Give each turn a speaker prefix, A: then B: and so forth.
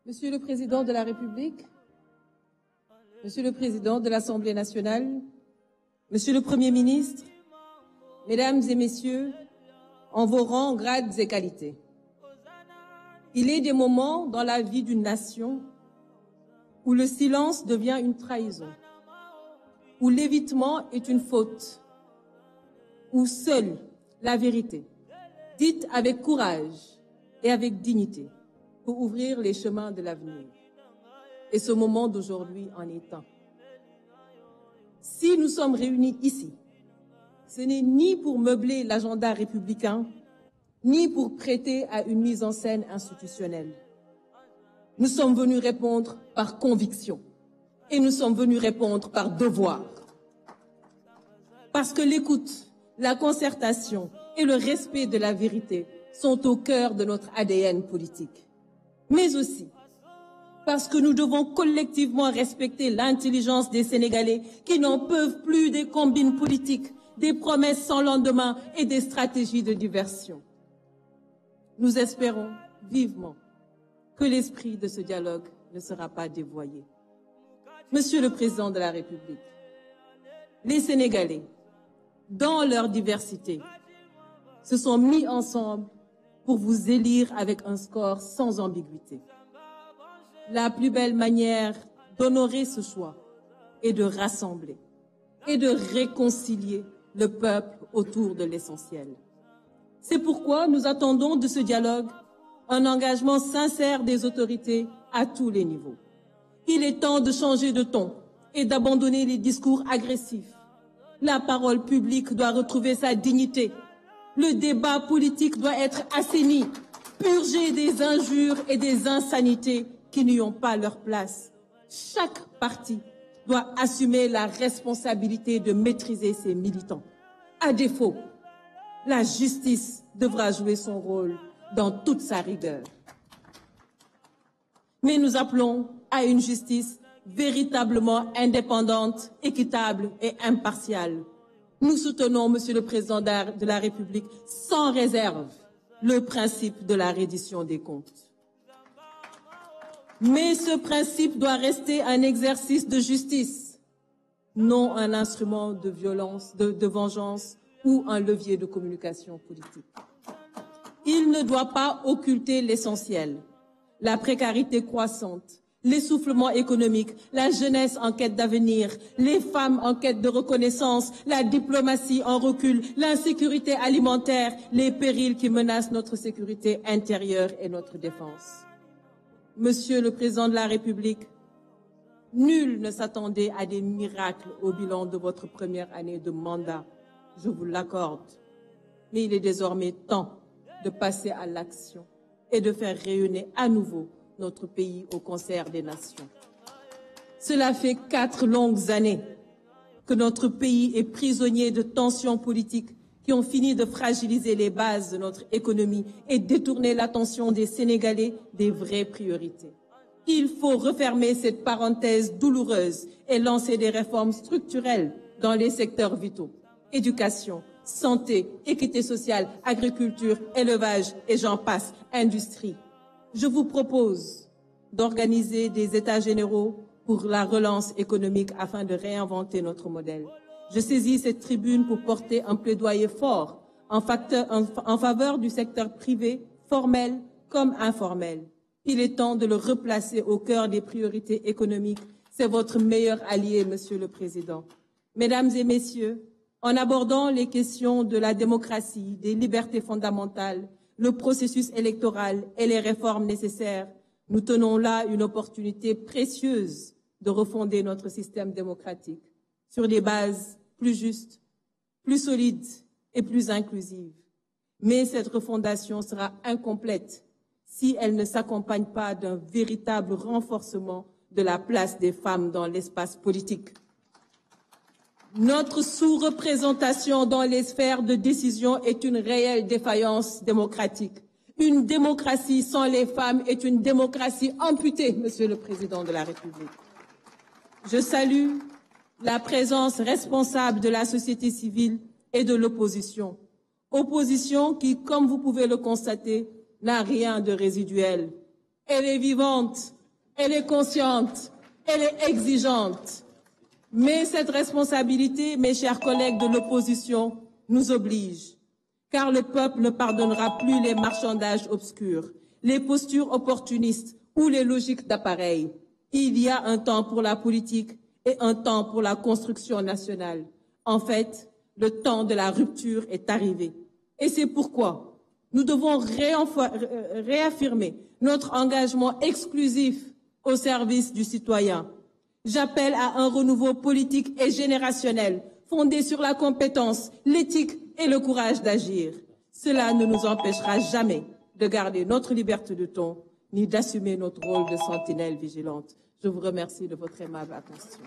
A: Monsieur le Président de la République, Monsieur le Président de l'Assemblée nationale, Monsieur le Premier ministre, Mesdames et Messieurs, en vos rangs, grades et qualités. Il est des moments dans la vie d'une nation où le silence devient une trahison, où l'évitement est une faute, où seule la vérité, dite avec courage et avec dignité, peut ouvrir les chemins de l'avenir. Et ce moment d'aujourd'hui en est un. Si nous sommes réunis ici, ce n'est ni pour meubler l'agenda républicain, ni pour prêter à une mise en scène institutionnelle. Nous sommes venus répondre par conviction et nous sommes venus répondre par devoir. Parce que l'écoute, la concertation et le respect de la vérité sont au cœur de notre ADN politique. Mais aussi parce que nous devons collectivement respecter l'intelligence des Sénégalais qui n'en peuvent plus des combines politiques, des promesses sans lendemain et des stratégies de diversion. Nous espérons vivement que l'esprit de ce dialogue ne sera pas dévoyé. Monsieur le Président de la République, les Sénégalais, dans leur diversité, se sont mis ensemble pour vous élire avec un score sans ambiguïté. La plus belle manière d'honorer ce choix est de rassembler et de réconcilier le peuple autour de l'essentiel. C'est pourquoi nous attendons de ce dialogue un engagement sincère des autorités à tous les niveaux. Il est temps de changer de ton et d'abandonner les discours agressifs. La parole publique doit retrouver sa dignité. Le débat politique doit être assaini, purgé des injures et des insanités qui n'y ont pas leur place. Chaque parti doit assumer la responsabilité de maîtriser ses militants. À défaut, la justice devra jouer son rôle dans toute sa rigueur. Mais nous appelons à une justice véritablement indépendante, équitable et impartiale. Nous soutenons, Monsieur le Président de la République, sans réserve, le principe de la reddition des comptes. Mais ce principe doit rester un exercice de justice, non un instrument de violence, de vengeance ou un levier de communication politique. Il ne doit pas occulter l'essentiel, la précarité croissante, l'essoufflement économique, la jeunesse en quête d'avenir, les femmes en quête de reconnaissance, la diplomatie en recul, l'insécurité alimentaire, les périls qui menacent notre sécurité intérieure et notre défense. Monsieur le Président de la République, nul ne s'attendait à des miracles au bilan de votre première année de mandat, je vous l'accorde. Mais il est désormais temps de passer à l'action et de faire rayonner à nouveau notre pays au concert des nations. Cela fait 4 longues années que notre pays est prisonnier de tensions politiques qui ont fini de fragiliser les bases de notre économie et détourner l'attention des Sénégalais des vraies priorités. Il faut refermer cette parenthèse douloureuse et lancer des réformes structurelles dans les secteurs vitaux. Éducation, santé, équité sociale, agriculture, élevage et j'en passe, industrie. Je vous propose d'organiser des états généraux pour la relance économique afin de réinventer notre modèle. Je saisis cette tribune pour porter un plaidoyer fort en faveur du secteur privé, formel comme informel. Il est temps de le replacer au cœur des priorités économiques. C'est votre meilleur allié, Monsieur le Président. Mesdames et Messieurs, en abordant les questions de la démocratie, des libertés fondamentales, le processus électoral et les réformes nécessaires, nous tenons là une opportunité précieuse de refonder notre système démocratique sur des bases plus justes, plus solides et plus inclusives. Mais cette refondation sera incomplète si elle ne s'accompagne pas d'un véritable renforcement de la place des femmes dans l'espace politique. Notre sous-représentation dans les sphères de décision est une réelle défaillance démocratique. Une démocratie sans les femmes est une démocratie amputée, Monsieur le Président de la République. Je salue la présence responsable de la société civile et de l'opposition. Opposition qui, comme vous pouvez le constater, n'a rien de résiduel. Elle est vivante, elle est consciente, elle est exigeante. Mais cette responsabilité, mes chers collègues de l'opposition, nous oblige. Car le peuple ne pardonnera plus les marchandages obscurs, les postures opportunistes ou les logiques d'appareil. Il y a un temps pour la politique et un temps pour la construction nationale. En fait, le temps de la rupture est arrivé. Et c'est pourquoi nous devons réaffirmer notre engagement exclusif au service du citoyen. J'appelle à un renouveau politique et générationnel fondé sur la compétence, l'éthique et le courage d'agir. Cela ne nous empêchera jamais de garder notre liberté de ton, ni d'assumer notre rôle de sentinelle vigilante. Je vous remercie de votre aimable attention.